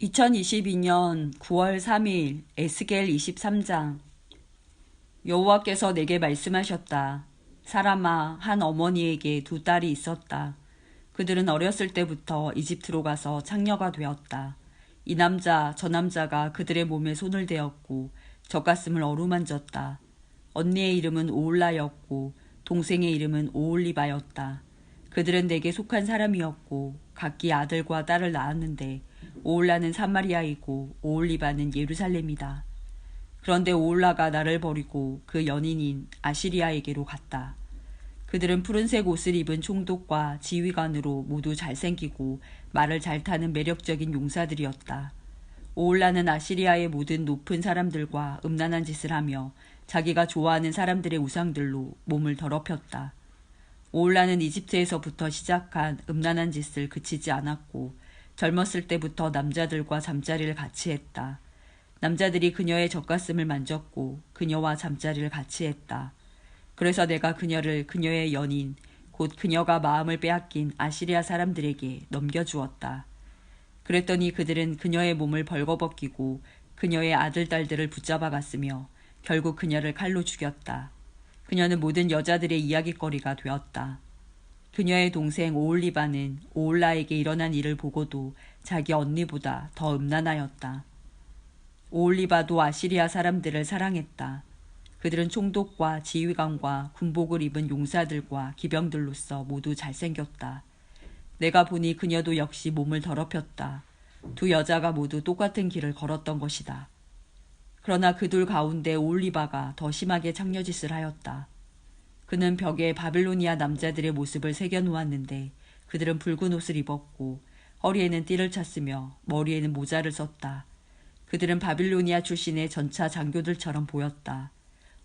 2022년 9월 3일 에스겔 23장. 여호와께서 내게 말씀하셨다. 사람아, 한 어머니에게 두 딸이 있었다. 그들은 어렸을 때부터 이집트로 가서 창녀가 되었다. 이 남자, 저 남자가 그들의 몸에 손을 대었고 젖가슴을 어루만졌다. 언니의 이름은 오올라였고 동생의 이름은 오올리바였다. 그들은 내게 속한 사람이었고 각기 아들과 딸을 낳았는데 오올라는 사마리아이고 오올리바는 예루살렘이다. 그런데 오올라가 나를 버리고 그 연인인 아시리아에게로 갔다. 그들은 푸른색 옷을 입은 총독과 지휘관으로 모두 잘생기고 말을 잘 타는 매력적인 용사들이었다. 오올라는 아시리아의 모든 높은 사람들과 음란한 짓을 하며 자기가 좋아하는 사람들의 우상들로 몸을 더럽혔다. 오올라는 이집트에서부터 시작한 음란한 짓을 그치지 않았고 젊었을 때부터 남자들과 잠자리를 같이 했다. 남자들이 그녀의 젖가슴을 만졌고 그녀와 잠자리를 같이 했다. 그래서 내가 그녀를 그녀의 연인, 곧 그녀가 마음을 빼앗긴 아시리아 사람들에게 넘겨주었다. 그랬더니 그들은 그녀의 몸을 벌거벗기고 그녀의 아들, 딸들을 붙잡아갔으며 결국 그녀를 칼로 죽였다. 그녀는 모든 여자들의 이야깃거리가 되었다. 그녀의 동생 오올리바는 오올라에게 일어난 일을 보고도 자기 언니보다 더 음란하였다. 오올리바도 아시리아 사람들을 사랑했다. 그들은 총독과 지휘관과 군복을 입은 용사들과 기병들로서 모두 잘생겼다. 내가 보니 그녀도 역시 몸을 더럽혔다. 두 여자가 모두 똑같은 길을 걸었던 것이다. 그러나 그 둘 가운데 오올리바가 더 심하게 창녀짓을 하였다. 그는 벽에 바빌로니아 남자들의 모습을 새겨놓았는데 그들은 붉은 옷을 입었고 허리에는 띠를 찼으며 머리에는 모자를 썼다. 그들은 바빌로니아 출신의 전차 장교들처럼 보였다.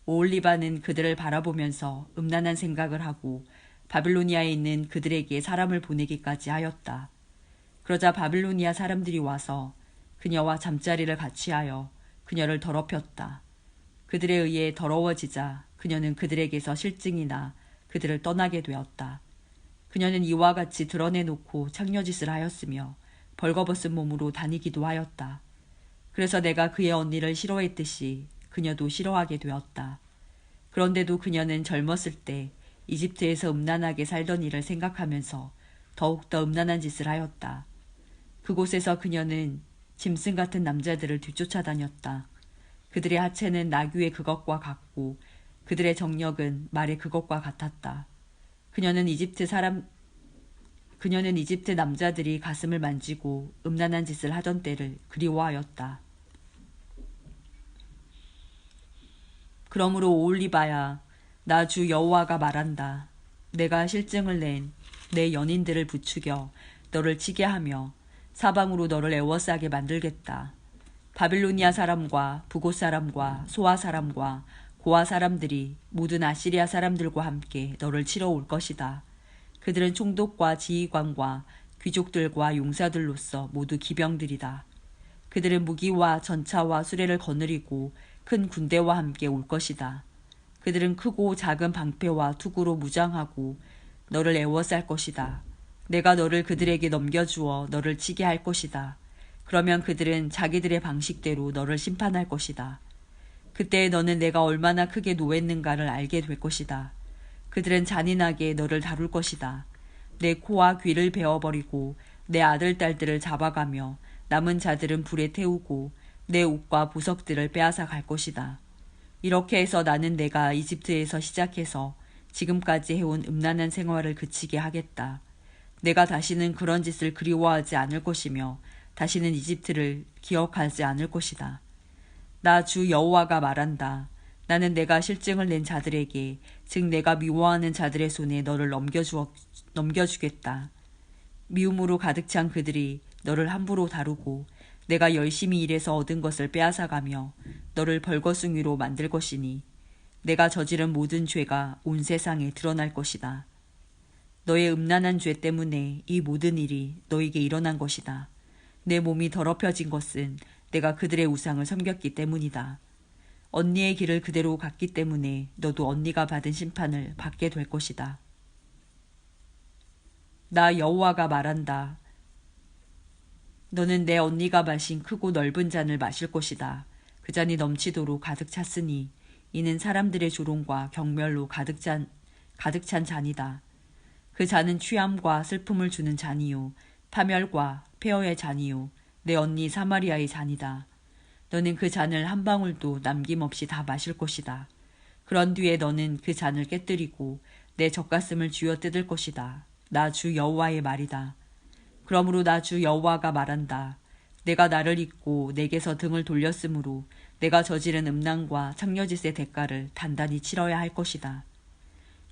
오올리바는 그들을 바라보면서 음란한 생각을 하고 바빌로니아에 있는 그들에게 사람을 보내기까지 하였다. 그러자 바빌로니아 사람들이 와서 그녀와 잠자리를 같이 하여 그녀를 더럽혔다. 그들에 의해 더러워지자 그녀는 그들에게서 실증이 나 그들을 떠나게 되었다. 그녀는 이와 같이 드러내놓고 창녀짓을 하였으며 벌거벗은 몸으로 다니기도 하였다. 그래서 내가 그의 언니를 싫어했듯이 그녀도 싫어하게 되었다. 그런데도 그녀는 젊었을 때 이집트에서 음란하게 살던 일을 생각하면서 더욱더 음란한 짓을 하였다. 그곳에서 그녀는 짐승 같은 남자들을 뒤쫓아다녔다. 그들의 하체는 나귀의 그것과 같고 그들의 정력은 말의 그것과 같았다. 그녀는 이집트 남자들이 가슴을 만지고 음란한 짓을 하던 때를 그리워하였다. 그러므로 오올리바야, 나 주 여호와가 말한다. 내가 실증을 낸 내 연인들을 부추겨 너를 치게 하며 사방으로 너를 애워싸게 만들겠다. 바빌로니아 사람과 북곳 사람과 소아 사람과 고아 사람들이 모든 아시리아 사람들과 함께 너를 치러 올 것이다. 그들은 총독과 지휘관과 귀족들과 용사들로서 모두 기병들이다. 그들은 무기와 전차와 수레를 거느리고 큰 군대와 함께 올 것이다. 그들은 크고 작은 방패와 투구로 무장하고 너를 애워쌀 것이다. 내가 너를 그들에게 넘겨주어 너를 치게 할 것이다. 그러면 그들은 자기들의 방식대로 너를 심판할 것이다. 그때 너는 내가 얼마나 크게 노했는가를 알게 될 것이다. 그들은 잔인하게 너를 다룰 것이다. 내 코와 귀를 베어버리고 내 아들, 딸들을 잡아가며 남은 자들은 불에 태우고 내 옷과 보석들을 빼앗아 갈 것이다. 이렇게 해서 나는 내가 이집트에서 시작해서 지금까지 해온 음란한 생활을 그치게 하겠다. 내가 다시는 그런 짓을 그리워하지 않을 것이며 다시는 이집트를 기억하지 않을 것이다. 나 주 여호와가 말한다. 나는 내가 실증을 낸 자들에게, 즉 내가 미워하는 자들의 손에 너를 넘겨주겠다. 미움으로 가득 찬 그들이 너를 함부로 다루고 내가 열심히 일해서 얻은 것을 빼앗아가며 너를 벌거숭이로 만들 것이니 내가 저지른 모든 죄가 온 세상에 드러날 것이다. 너의 음란한 죄 때문에 이 모든 일이 너에게 일어난 것이다. 내 몸이 더럽혀진 것은 내가 그들의 우상을 섬겼기 때문이다. 언니의 길을 그대로 갔기 때문에 너도 언니가 받은 심판을 받게 될 것이다. 나 여호와가 말한다. 너는 내 언니가 마신 크고 넓은 잔을 마실 것이다. 그 잔이 넘치도록 가득 찼으니 이는 사람들의 조롱과 경멸로 가득 찬 잔이다. 그 잔은 취함과 슬픔을 주는 잔이요 파멸과 폐허의 잔이요 내 언니 사마리아의 잔이다. 너는 그 잔을 한 방울도 남김없이 다 마실 것이다. 그런 뒤에 너는 그 잔을 깨뜨리고 내 젖가슴을 쥐어뜯을 것이다. 나 주 여호와의 말이다. 그러므로 나 주 여호와가 말한다. 내가 나를 잊고 내게서 등을 돌렸으므로 내가 저지른 음란과 창녀짓의 대가를 단단히 치러야 할 것이다.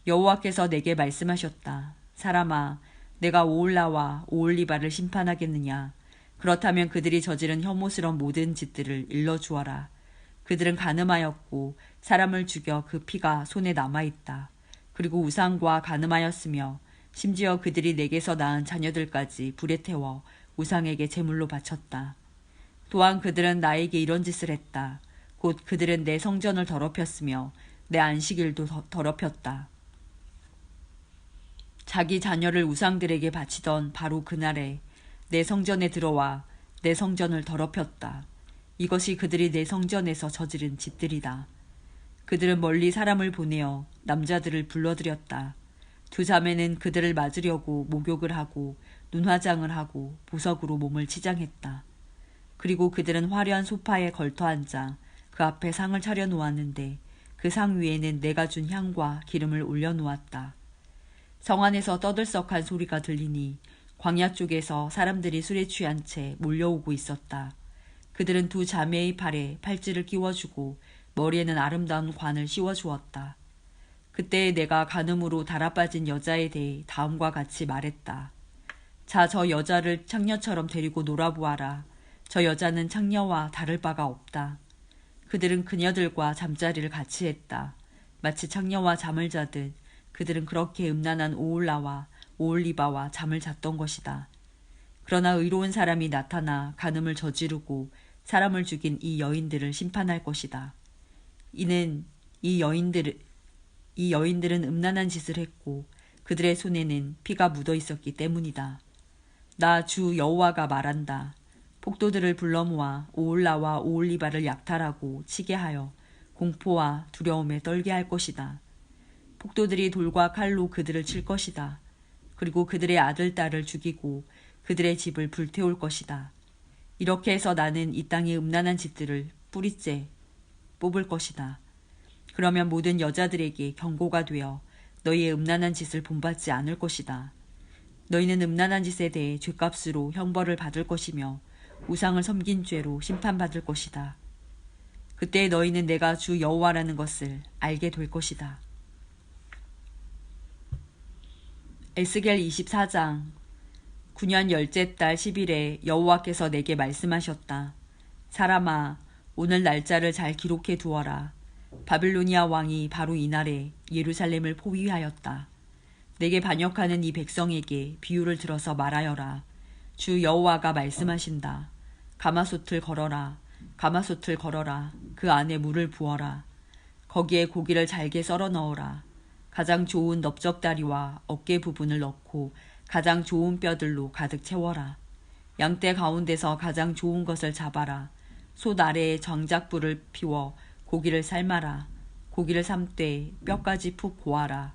여호와께서 내게 말씀하셨다. 사람아, 내가 오홀라와 오홀리바를 심판하겠느냐. 그렇다면 그들이 저지른 혐오스러운 모든 짓들을 일러주어라. 그들은 간음하였고 사람을 죽여 그 피가 손에 남아있다. 그리고 우상과 간음하였으며 심지어 그들이 내게서 낳은 자녀들까지 불에 태워 우상에게 제물로 바쳤다. 또한 그들은 나에게 이런 짓을 했다. 곧 그들은 내 성전을 더럽혔으며 내 안식일도 더럽혔다. 자기 자녀를 우상들에게 바치던 바로 그날에 내 성전에 들어와 내 성전을 더럽혔다. 이것이 그들이 내 성전에서 저지른 짓들이다. 그들은 멀리 사람을 보내어 남자들을 불러들였다. 두 자매는 그들을 맞으려고 목욕을 하고 눈화장을 하고 보석으로 몸을 치장했다. 그리고 그들은 화려한 소파에 걸터 앉아 그 앞에 상을 차려놓았는데 그 상 위에는 내가 준 향과 기름을 올려놓았다. 성 안에서 떠들썩한 소리가 들리니 광야 쪽에서 사람들이 술에 취한 채 몰려오고 있었다. 그들은 두 자매의 팔에 팔찌를 끼워주고 머리에는 아름다운 관을 씌워주었다. 그때 내가 간음으로 달아빠진 여자에 대해 다음과 같이 말했다. 자, 저 여자를 창녀처럼 데리고 놀아보아라. 저 여자는 창녀와 다를 바가 없다. 그들은 그녀들과 잠자리를 같이 했다. 마치 창녀와 잠을 자듯 그들은 그렇게 음란한 오홀라와 오홀리바와 잠을 잤던 것이다. 그러나 의로운 사람이 나타나 간음을 저지르고 사람을 죽인 이 여인들을 심판할 것이다. 이는 이 여인들은 음란한 짓을 했고 그들의 손에는 피가 묻어 있었기 때문이다. 나 주 여호와가 말한다. 폭도들을 불러 모아 오홀라와 오홀리바를 약탈하고 치게 하여 공포와 두려움에 떨게 할 것이다. 폭도들이 돌과 칼로 그들을 칠 것이다. 그리고 그들의 아들, 딸을 죽이고 그들의 집을 불태울 것이다. 이렇게 해서 나는 이 땅의 음란한 짓들을 뿌리째 뽑을 것이다. 그러면 모든 여자들에게 경고가 되어 너희의 음란한 짓을 본받지 않을 것이다. 너희는 음란한 짓에 대해 죗값으로 형벌을 받을 것이며 우상을 섬긴 죄로 심판받을 것이다. 그때 너희는 내가 주 여호와라는 것을 알게 될 것이다. 에스겔 24장. 9년 열째 달 10일에 여호와께서 내게 말씀하셨다. 사람아, 오늘 날짜를 잘 기록해 두어라. 바빌로니아 왕이 바로 이날에 예루살렘을 포위하였다. 내게 반역하는 이 백성에게 비유를 들어서 말하여라. 주 여호와가 말씀하신다. 가마솥을 걸어라. 가마솥을 걸어라. 그 안에 물을 부어라. 거기에 고기를 잘게 썰어 넣어라. 가장 좋은 넓적다리와 어깨 부분을 넣고 가장 좋은 뼈들로 가득 채워라. 양떼 가운데서 가장 좋은 것을 잡아라. 솥 아래에 장작불을 피워 고기를 삶아라. 고기를 삶되 뼈까지 푹 고아라.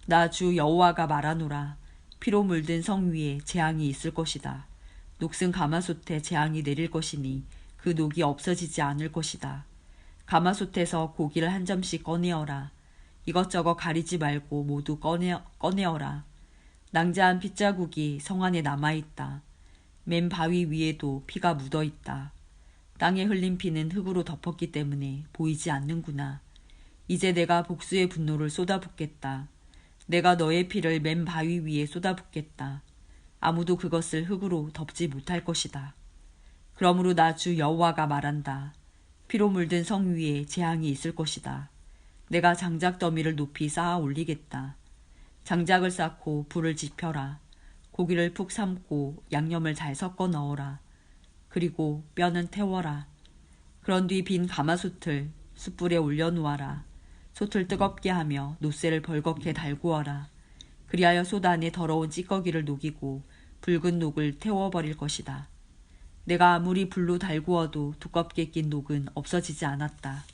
나 주 여호와가 말하노라. 피로 물든 성 위에 재앙이 있을 것이다. 녹슨 가마솥에 재앙이 내릴 것이니 그 녹이 없어지지 않을 것이다. 가마솥에서 고기를 한 점씩 꺼내어라. 이것저것 가리지 말고 모두 꺼내어라. 낭자한 핏자국이 성 안에 남아있다. 맨 바위 위에도 피가 묻어있다. 땅에 흘린 피는 흙으로 덮었기 때문에 보이지 않는구나. 이제 내가 복수의 분노를 쏟아붓겠다. 내가 너의 피를 맨 바위 위에 쏟아붓겠다. 아무도 그것을 흙으로 덮지 못할 것이다. 그러므로 나 주 여호와가 말한다. 피로 물든 성 위에 재앙이 있을 것이다. 내가 장작 더미를 높이 쌓아 올리겠다. 장작을 쌓고 불을 지펴라. 고기를 푹 삶고 양념을 잘 섞어 넣어라. 그리고 뼈는 태워라. 그런 뒤 빈 가마솥을 숯불에 올려놓아라. 솥을 뜨겁게 하며 노새를 벌겋게 달구어라. 그리하여 솥 안에 더러운 찌꺼기를 녹이고 붉은 녹을 태워버릴 것이다. 내가 아무리 불로 달구어도 두껍게 낀 녹은 없어지지 않았다.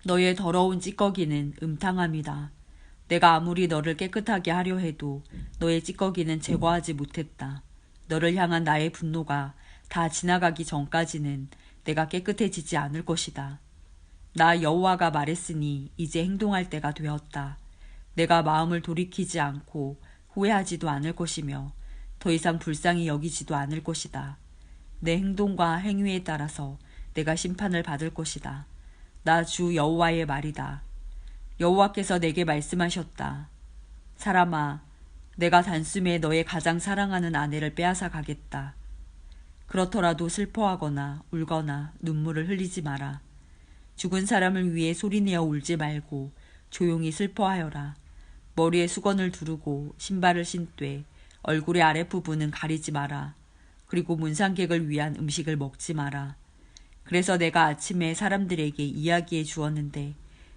너의 더러운 찌꺼기는 음탕함이다. 내가 아무리 너를 깨끗하게 하려 해도 너의 찌꺼기는 제거하지 못했다. 너를 향한 나의 분노가 다 지나가기 전까지는 내가 깨끗해지지 않을 것이다. 나 여호와가 말했으니 이제 행동할 때가 되었다. 내가 마음을 돌이키지 않고 후회하지도 않을 것이며 더 이상 불쌍히 여기지도 않을 것이다. 내 행동과 행위에 따라서 내가 심판을 받을 것이다. 나 주 여호와의 말이다. 여호와께서 내게 말씀하셨다. 사람아, 내가 단숨에 너의 가장 사랑하는 아내를 빼앗아 가겠다. 그렇더라도 슬퍼하거나 울거나 눈물을 흘리지 마라. 죽은 사람을 위해 소리내어 울지 말고 조용히 슬퍼하여라. 머리에 수건을 두르고 신발을 신되 얼굴의 아랫부분은 가리지 마라. 그리고 문상객을 위한 음식을 먹지 마라. 그래서 내가 아침에 사람들에게 이야기해 주었는데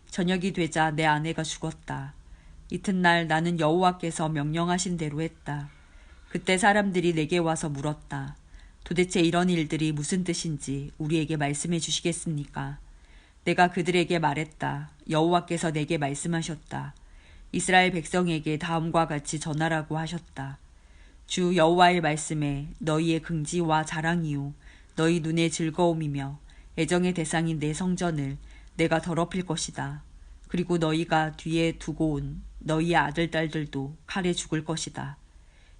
저녁이 되자 내 아내가 죽었다. 이튿날 나는 여호와께서 명령하신 대로 했다. 그때 사람들이 내게 와서 물었다. 도대체 이런 일들이 무슨 뜻인지 우리에게 말씀해 주시겠습니까? 내가 그들에게 말했다. 여호와께서 내게 말씀하셨다. 이스라엘 백성에게 다음과 같이 전하라고 하셨다. 주 여호와의 말씀에 너희의 긍지와 자랑이요 너희 눈의 즐거움이며 애정의 대상인 내 성전을 내가 더럽힐 것이다. 그리고 너희가 뒤에 두고 온 너희의 아들 딸들도 칼에 죽을 것이다.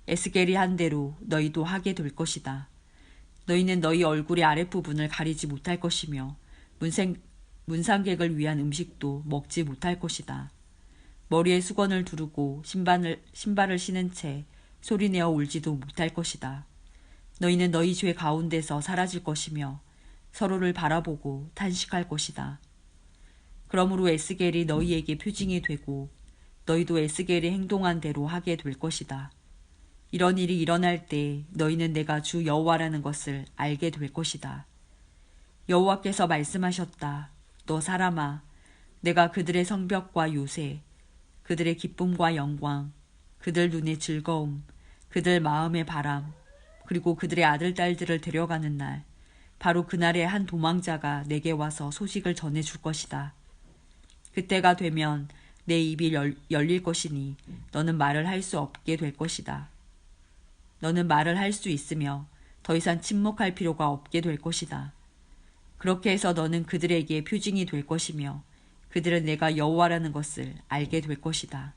에스겔이 한 대로 너희도 하게 될 것이다. 너희는 너희 얼굴의 아랫부분을 가리지 못할 것이며 문상객을 위한 음식도 먹지 못할 것이다. 머리에 수건을 두르고 신발을 신은 채 소리내어 울지도 못할 것이다. 너희는 너희 죄 가운데서 사라질 것이며 서로를 바라보고 탄식할 것이다. 그러므로 에스겔이 너희에게 표징이 되고 너희도 에스겔이 행동한 대로 하게 될 것이다. 이런 일이 일어날 때 너희는 내가 주 여호와라는 것을 알게 될 것이다. 여호와께서 말씀하셨다. 너 사람아, 내가 그들의 성벽과 요새, 그들의 기쁨과 영광, 그들 눈의 즐거움, 그들 마음의 바람, 그리고 그들의 아들 딸들을 데려가는 날, 바로 그날에 한 도망자가 내게 와서 소식을 전해줄 것이다. 그때가 되면 내 입이 열릴 것이니 너는 말을 할 수 없게 될 것이다. 너는 말을 할 수 있으며 더 이상 침묵할 필요가 없게 될 것이다. 그렇게 해서 너는 그들에게 표징이 될 것이며 그들은 내가 여호와라는 것을 알게 될 것이다.